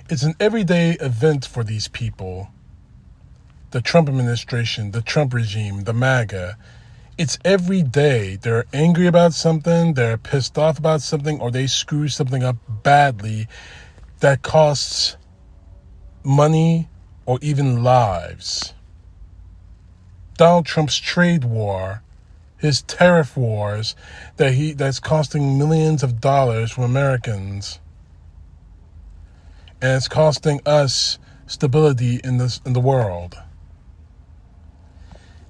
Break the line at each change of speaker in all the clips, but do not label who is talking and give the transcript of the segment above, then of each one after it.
It's an everyday event for these people. The Trump administration, the Trump regime, the MAGA. It's every day. They're angry about something, they're pissed off about something, or they screw something up badly that costs money or even lives. Donald Trump's trade war, his tariff wars that's costing millions of dollars from Americans. And it's costing us stability in the world.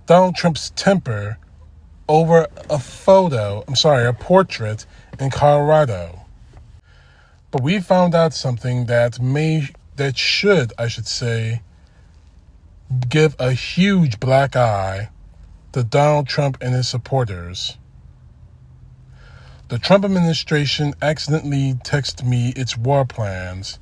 Donald Trump's temper over a portrait in Colorado. But we found out something that should give a huge black eye to Donald Trump and his supporters. The Trump administration accidentally texted me its war plans.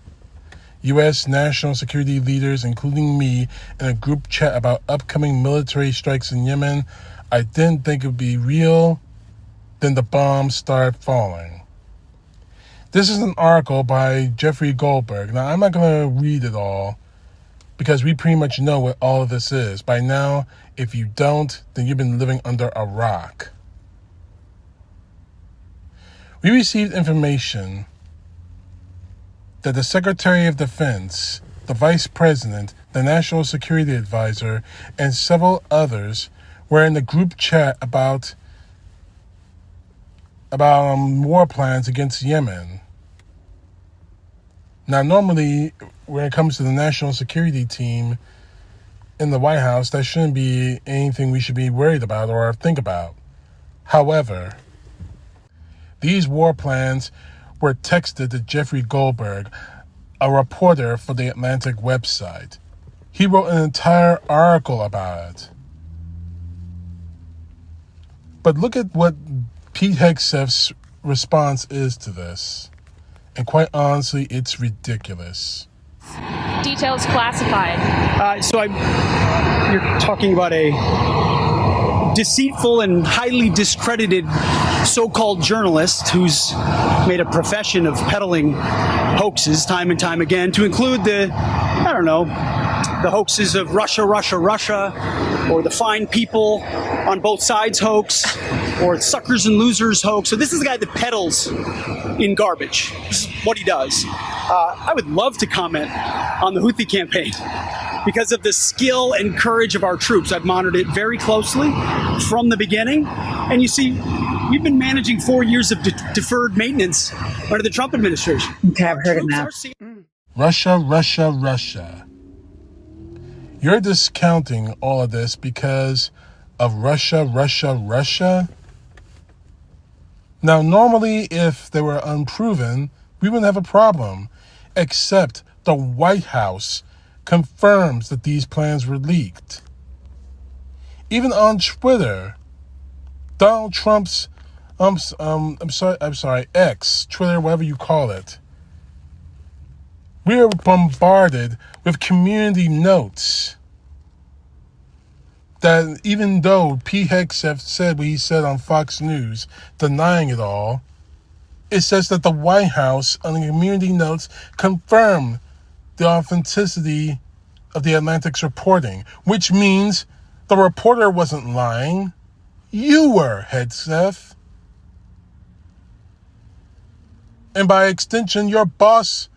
U.S. national security leaders, including me, in a group chat about upcoming military strikes in Yemen. I didn't think it would be real. Then the bombs started falling. This is an article by Jeffrey Goldberg. Now, I'm not going to read it all because we pretty much know what all of this is. By now, if you don't, then you've been living under a rock. We received information that the Secretary of Defense, the Vice President, the National Security Advisor, and several others were in the group chat about war plans against Yemen. Now, normally, when it comes to the national security team in the White House, that shouldn't be anything we should be worried about or think about. However, these war plans were texted to Jeffrey Goldberg, a reporter for the Atlantic website. He wrote an entire article about it. But look at what Pete Hegseth's response is to this. And quite honestly, it's ridiculous.
Details classified.
You're talking about a deceitful and highly discredited so-called journalist who's made a profession of peddling hoaxes time and time again, to include the hoaxes of Russia, or the fine people on both sides hoax, or suckers and losers hoax. So this is the guy that peddles in garbage. This is what he does. I would love to comment on the Houthi campaign because of the skill and courage of our troops. I've monitored it very closely from the beginning. And you see, we've been managing 4 years of deferred maintenance under the Trump administration.
Okay, I've heard it now.
Russia. You're discounting all of this because of Russia? Now, normally, if they were unproven, we wouldn't have a problem. Except the White House confirms that these plans were leaked. Even on Twitter, Donald Trump's X, Twitter, whatever you call it, we were bombarded with community notes that even though Pete Hegseth said what he said on Fox News, denying it all, it says that the White House on the community notes confirmed the authenticity of the Atlantic's reporting, which means the reporter wasn't lying. You were, Hegseth. And by extension, your boss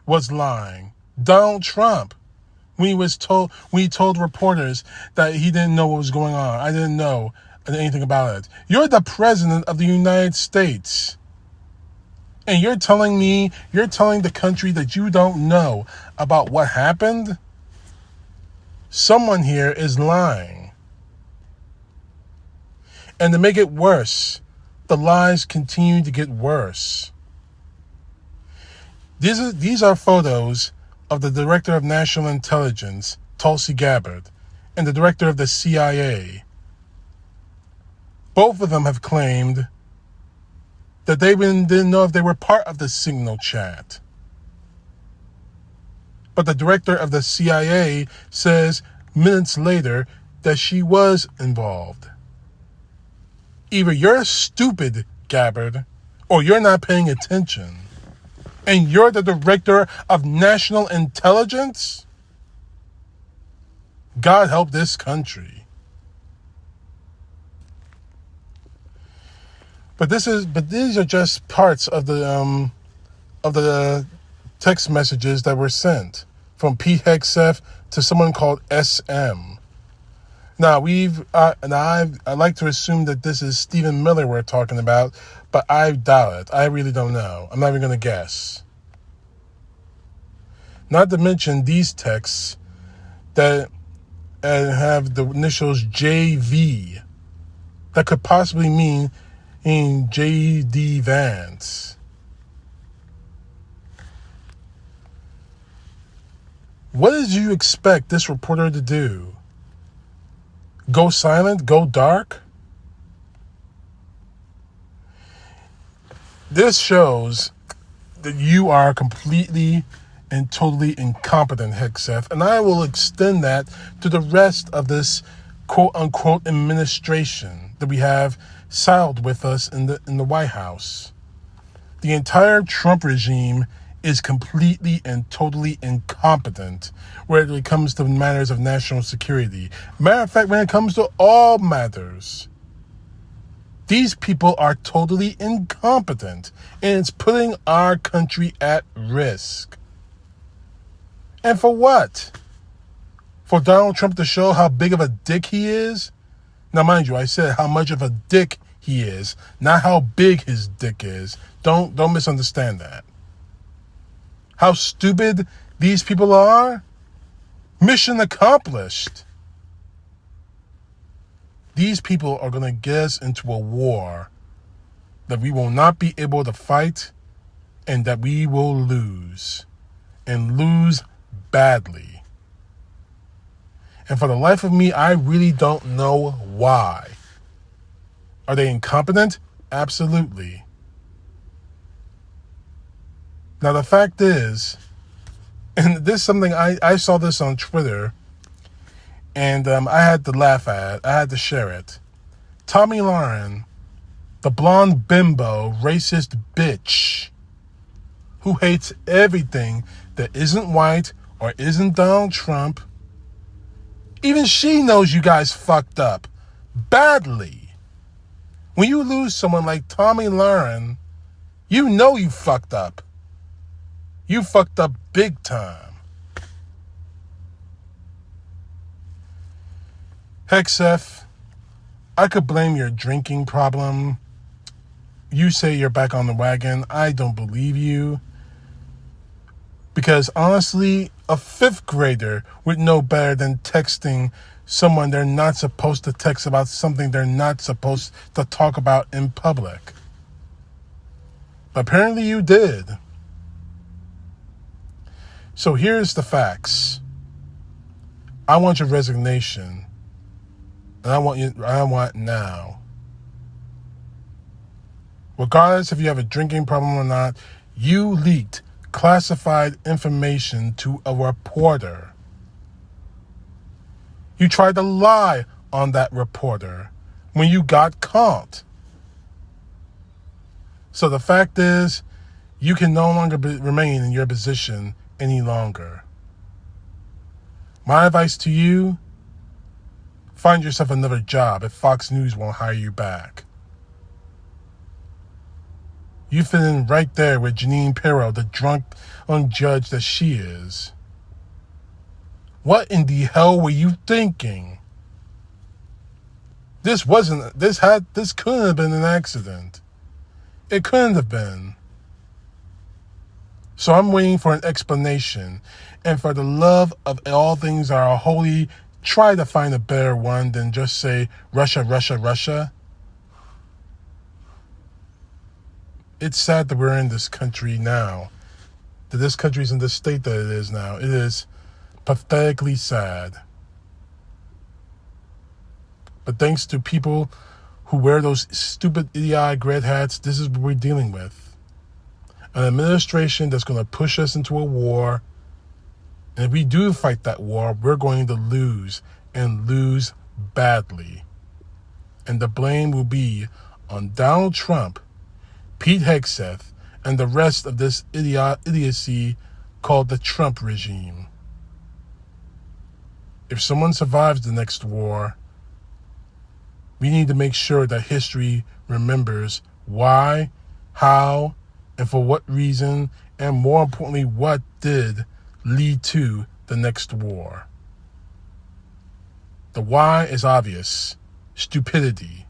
was lying. Donald Trump. When he told reporters that he didn't know what was going on. I didn't know anything about it. You're the president of the United States. And you're telling the country that you don't know about what happened? Someone here is lying. And to make it worse, the lies continue to get worse. These are photos of the Director of National Intelligence, Tulsi Gabbard, and the Director of the CIA. Both of them have claimed that they didn't know if they were part of the signal chat. But the Director of the CIA says minutes later that she was involved. Either you're stupid, Gabbard, or you're not paying attention. And you're the director of national intelligence? God help this country. But these are just parts of the text messages that were sent from Pete Hegseth to someone called SM. Now I like to assume that this is Stephen Miller we're talking about, but I doubt it. I really don't know. I'm not even going to guess. Not to mention these texts that have the initials JV. That could possibly mean in J.D. Vance. What did you expect this reporter to do? Go silent? Go dark? This shows that you are completely and totally incompetent, Hegseth, and I will extend that to the rest of this quote-unquote administration that we have saddled with us in the White House. The entire Trump regime is completely and totally incompetent when it comes to matters of national security. Matter of fact, when it comes to all matters, these people are totally incompetent, and it's putting our country at risk. And for what? For Donald Trump to show how big of a dick he is? Now, mind you, I said how much of a dick he is, not how big his dick is. Don't misunderstand that. How stupid these people are? Mission accomplished. These people are going to get us into a war that we will not be able to fight and that we will lose. And lose badly. And for the life of me, I really don't know why. Are they incompetent? Absolutely. Now, the fact is, and this is something I saw this on Twitter, and I had to laugh at it. I had to share it. Tommy Lauren, the blonde bimbo, racist bitch, who hates everything that isn't white or isn't Donald Trump, even she knows you guys fucked up badly. When you lose someone like Tommy Lauren, you know you fucked up. You fucked up big time. Hegseth, I could blame your drinking problem. You say you're back on the wagon. I don't believe you. Because honestly, a fifth grader would know better than texting someone they're not supposed to text about something they're not supposed to talk about in public. But apparently you did. So here's the facts. I want your resignation. And I want it now. Regardless if you have a drinking problem or not, you leaked classified information to a reporter. You tried to lie on that reporter when you got caught. So the fact is, you can no longer remain in your position any longer. My advice to you, find yourself another job if Fox News won't hire you back. You fit in right there with Jeanine Pirro, the drunk judge that she is. What in the hell were you thinking? This couldn't have been an accident. It couldn't have been. So I'm waiting for an explanation. And for the love of all things that are holy, try to find a better one than just say Russia, Russia, Russia. It's sad that we're in this country now. That this country's in the state that it is now. It is pathetically sad. But thanks to people who wear those stupid idiotic red hats, this is what we're dealing with. An administration that's going to push us into a war. And if we do fight that war, we're going to lose, and lose badly. And the blame will be on Donald Trump, Pete Hegseth, and the rest of this idiocy called the Trump regime. If someone survives the next war, we need to make sure that history remembers why, how, and for what reason, and more importantly, what did lead to the next war. The why is obvious, stupidity.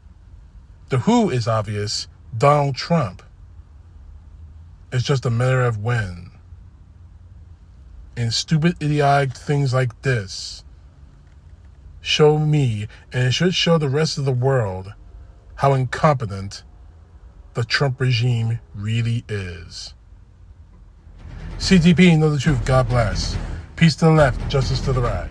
The who is obvious, Donald Trump. It's just a matter of when. And stupid, idiotic things like this show me, and it should show the rest of the world, how incompetent the Trump regime really is. CTP, know the truth. God bless. Peace to the left, justice to the right.